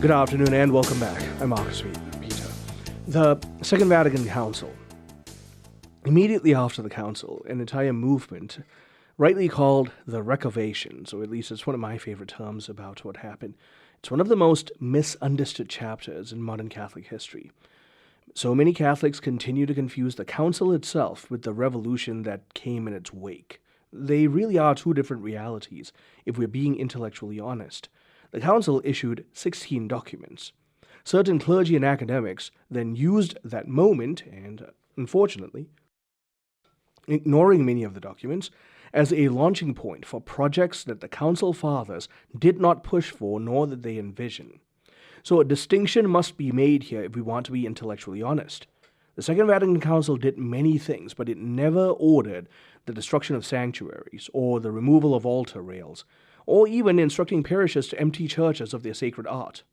Good afternoon and welcome back. I'm Marcus Peter. The Second Vatican Council. Immediately after the council, an entire movement, rightly called the Recovation, or at least it's one of my favorite terms about what happened. It's one of the most misunderstood chapters in modern Catholic history. So many Catholics continue to confuse the council itself with the revolution that came in its wake. They really are two different realities, if we're being intellectually honest. The council issued 16 documents. Certain clergy and academics then used that moment, and unfortunately, ignoring many of the documents, as a launching point for projects that the Council Fathers did not push for nor did they envision. So a distinction must be made here if we want to be intellectually honest. The Second Vatican Council did many things, but it never ordered the destruction of sanctuaries or the removal of altar rails, or even instructing parishes to empty churches of their sacred art.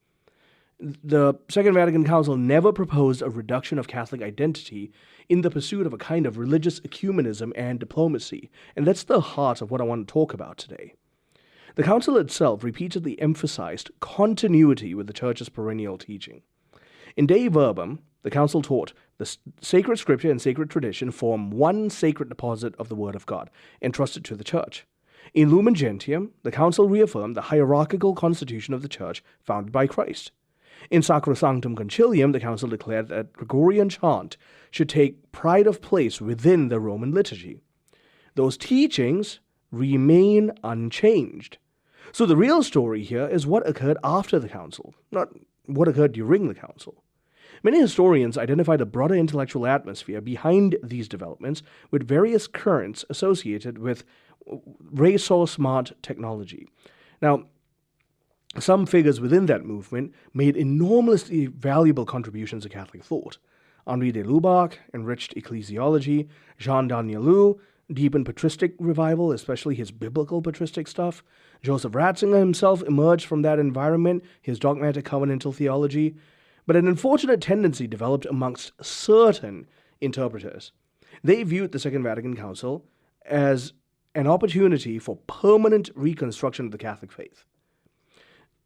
The Second Vatican Council never proposed a reduction of Catholic identity in the pursuit of a kind of religious ecumenism and diplomacy, and that's the heart of what I want to talk about today. The Council itself repeatedly emphasized continuity with the Church's perennial teaching. In Dei Verbum, the Council taught the sacred scripture and sacred tradition form one sacred deposit of the Word of God, entrusted to the Church. In Lumen Gentium, the Council reaffirmed the hierarchical constitution of the Church founded by Christ. In Sacrosanctum Concilium, the Council declared that Gregorian chant should take pride of place within the Roman liturgy. Those teachings remain unchanged. So the real story here is what occurred after the Council, not what occurred during the Council. Many historians identify the broader intellectual atmosphere behind these developments with various currents associated with resource-smart technology. Now, some figures within that movement made enormously valuable contributions to Catholic thought. Henri de Lubac enriched ecclesiology, Jean Danielou deepened patristic revival, especially his biblical patristic stuff. Joseph Ratzinger himself emerged from that environment, his dogmatic covenantal theology. But an unfortunate tendency developed amongst certain interpreters. They viewed the Second Vatican Council as an opportunity for permanent reconstruction of the Catholic faith.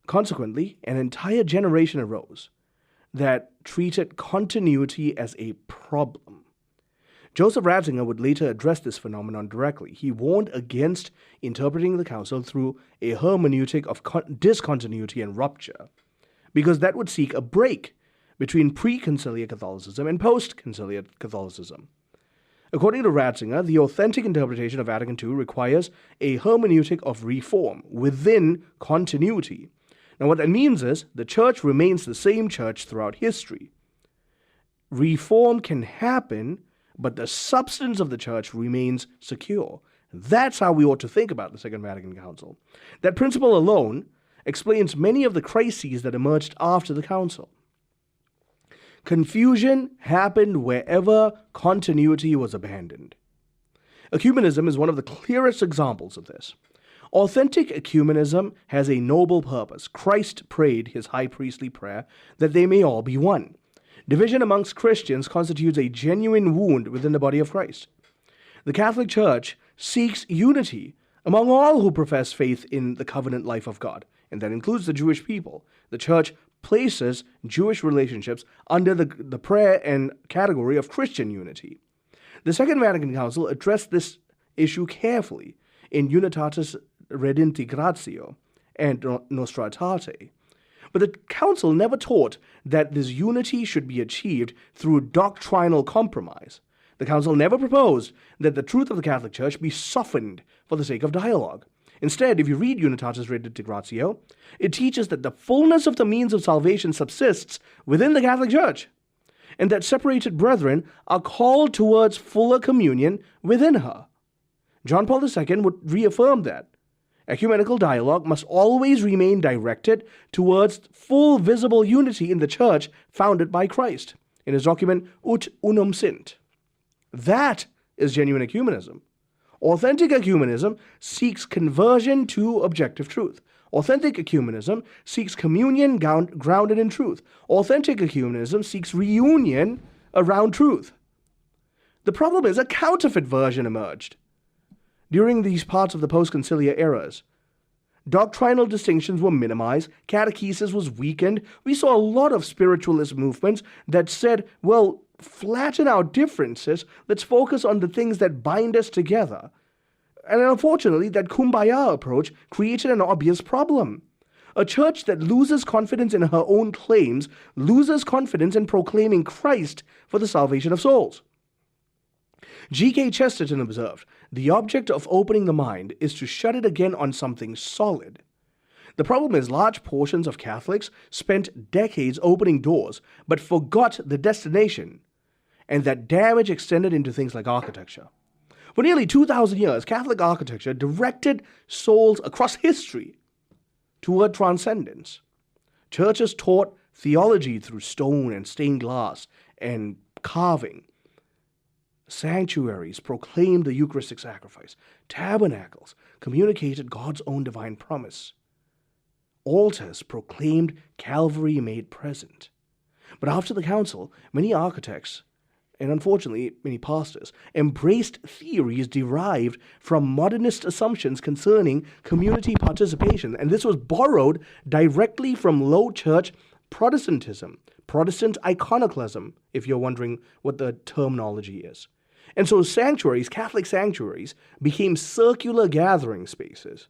Consequently, an entire generation arose that treated continuity as a problem. Joseph Ratzinger would later address this phenomenon directly. He warned against interpreting the Council through a hermeneutic of discontinuity and rupture, because that would seek a break between pre-conciliar Catholicism and post-conciliar Catholicism. According to Ratzinger, the authentic interpretation of Vatican II requires a hermeneutic of reform within continuity. Now, what that means is the Church remains the same Church throughout history. Reform can happen, but the substance of the Church remains secure. That's how we ought to think about the Second Vatican Council. That principle alone explains many of the crises that emerged after the Council. Confusion happened wherever continuity was abandoned. Ecumenism is one of the clearest examples of this. Authentic ecumenism has a noble purpose. Christ prayed his high priestly prayer that they may all be one. Division amongst Christians constitutes a genuine wound within the body of Christ. The Catholic Church seeks unity among all who profess faith in the covenant life of God, and that includes the Jewish people. The Church places Jewish relationships under the prayer and category of Christian unity. The Second Vatican Council addressed this issue carefully in Unitatis Redintegratio and Nostra Aetate. But the Council never taught that this unity should be achieved through doctrinal compromise. The Council never proposed that the truth of the Catholic Church be softened for the sake of dialogue. Instead, if you read Unitatis Redintegratio, it teaches that the fullness of the means of salvation subsists within the Catholic Church, and that separated brethren are called towards fuller communion within her. John Paul II would reaffirm that. Ecumenical dialogue must always remain directed towards full visible unity in the Church founded by Christ, in his document Ut Unum Sint. That is genuine ecumenism. Authentic ecumenism seeks conversion to objective truth. Authentic ecumenism seeks communion grounded in truth. Authentic ecumenism seeks reunion around truth. The problem is a counterfeit version emerged during these parts of the post-conciliar eras. Doctrinal distinctions were minimized, catechesis was weakened. We saw a lot of spiritualist movements that said, well, flatten our differences, let's focus on the things that bind us together. And unfortunately, that kumbaya approach created an obvious problem. A church that loses confidence in her own claims loses confidence in proclaiming Christ for the salvation of souls. G.K. Chesterton observed, "The object of opening the mind is to shut it again on something solid." The problem is large portions of Catholics spent decades opening doors but forgot the destination, and that damage extended into things like architecture. For nearly 2,000 years, Catholic architecture directed souls across history toward transcendence. Churches taught theology through stone and stained glass and carving. Sanctuaries proclaimed the Eucharistic sacrifice. Tabernacles communicated God's own divine promise. Altars proclaimed Calvary made present. But after the council, many architects, and unfortunately many pastors, embraced theories derived from modernist assumptions concerning community participation, and this was borrowed directly from low church Protestantism, Protestant iconoclasm, if you're wondering what the terminology is. And so sanctuaries, Catholic sanctuaries, became circular gathering spaces.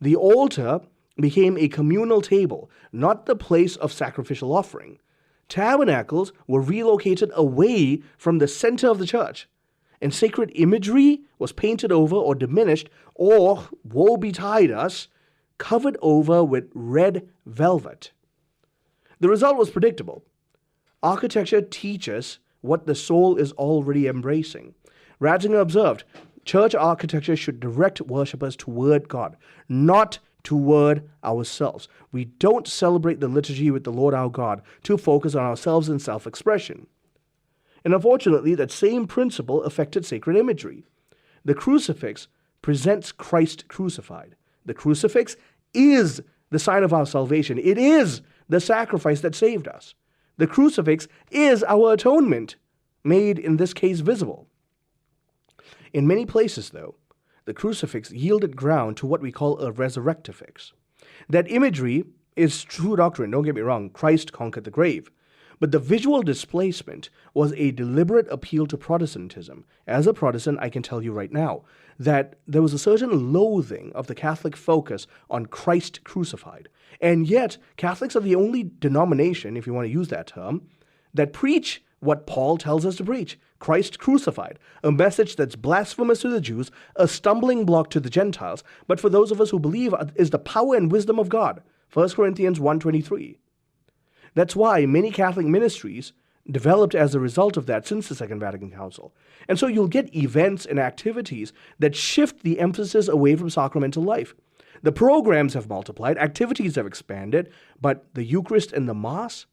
The altar became a communal table, not the place of sacrificial offering. Tabernacles were relocated away from the center of the church, and sacred imagery was painted over or diminished, or, woe betide us, covered over with red velvet. The result was predictable. Architecture teaches what the soul is already embracing. Ratzinger observed, church architecture should direct worshippers toward God, not toward ourselves. We don't celebrate the liturgy with the Lord our God to focus on ourselves and self-expression. And unfortunately, that same principle affected sacred imagery. The crucifix presents Christ crucified. The crucifix is the sign of our salvation. It is the sacrifice that saved us. The crucifix is our atonement, made in this case visible. In many places, though, the crucifix yielded ground to what we call a resurrectifix. That imagery is true doctrine, don't get me wrong, Christ conquered the grave. But the visual displacement was a deliberate appeal to Protestantism. As a Protestant, I can tell you right now that there was a certain loathing of the Catholic focus on Christ crucified. And yet, Catholics are the only denomination, if you want to use that term, that preach what Paul tells us to preach, Christ crucified, a message that's blasphemous to the Jews, a stumbling block to the Gentiles, but for those of us who believe is the power and wisdom of God, 1 Corinthians 1:23. That's why many Catholic ministries developed as a result of that since the Second Vatican Council. And so you'll get events and activities that shift the emphasis away from sacramental life. The programs have multiplied, activities have expanded, but the Eucharist and the Mass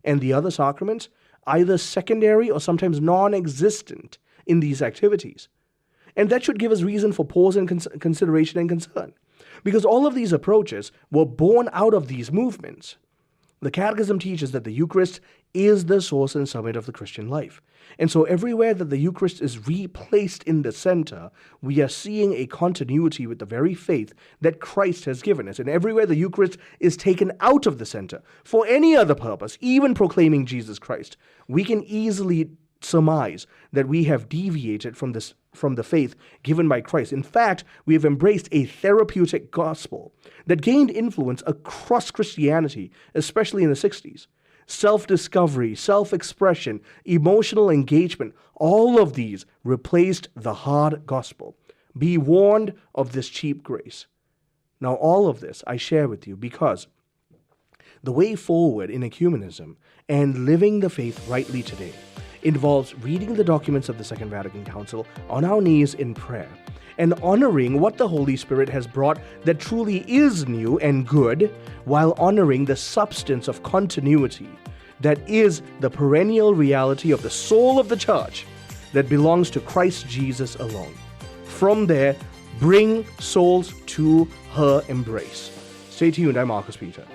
and the other sacraments, either secondary or sometimes non-existent in these activities. And that should give us reason for pause and consideration and concern, because all of these approaches were born out of these movements. The Catechism teaches that the Eucharist is the source and summit of the Christian life. And so everywhere that the Eucharist is replaced in the center, we are seeing a continuity with the very faith that Christ has given us. And everywhere the Eucharist is taken out of the center for any other purpose, even proclaiming Jesus Christ, we can easily surmise that we have deviated from the faith given by Christ. In fact, we have embraced a therapeutic gospel that gained influence across Christianity, especially in the 60s. Self-discovery, self-expression, emotional engagement, all of these replaced the hard gospel. Be warned of this cheap grace. Now, all of this I share with you because the way forward in ecumenism and living the faith rightly today involves reading the documents of the Second Vatican Council on our knees in prayer and honoring what the Holy Spirit has brought that truly is new and good, while honoring the substance of continuity that is the perennial reality of the soul of the Church that belongs to Christ Jesus alone. From there, bring souls to her embrace. Stay tuned, I'm Marcus Peter.